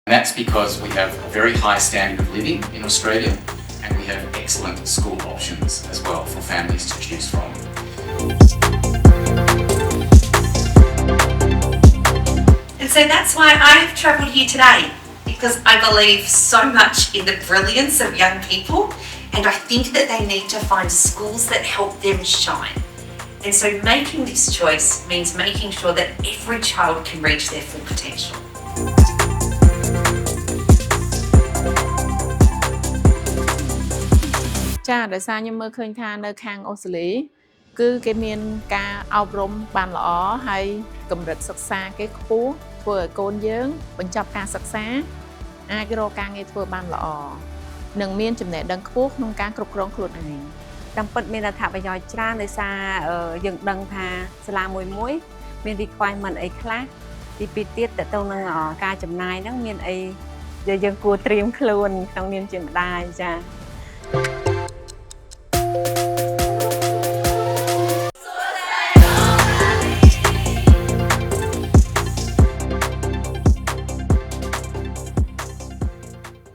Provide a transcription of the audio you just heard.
And that's because we have a very high standard of living in Australia, and we have excellent school options as well for families to choose from. And so that's why I've travelled here today, because I believe so much in the brilliance of young people, and I think that they need to find schools that help them shine. And so making this choice means making sure that every child can reach their full potential. ចាដោយសារខ្ញុំមើលឃើញថានៅខាងអូស្ត្រាលីគឺគេមានការអប់រំបានល្អហើយកម្រិតសិក្សាគេខ្ពស់ធ្វើឲ្យកូនយើងបញ្ចប់ការសិក្សាអាចរកការងារធ្វើបានល្អនិងមានចំណេះដឹងខ្ពស់ក្នុងការគ្រប់គ្រងខ្លួនឯង តាមពិតមានអត្ថប្រយោជន៍ច្រើនដោយសារយើងដឹងថាសាលាមួយមាន requirement អីខ្លះទីពីរទៀតតទៅនឹងការចំណាយហ្នឹងមានអីដែលយើងគួរត្រៀមខ្លួនក្នុងនាមជាម្ដាយចា៎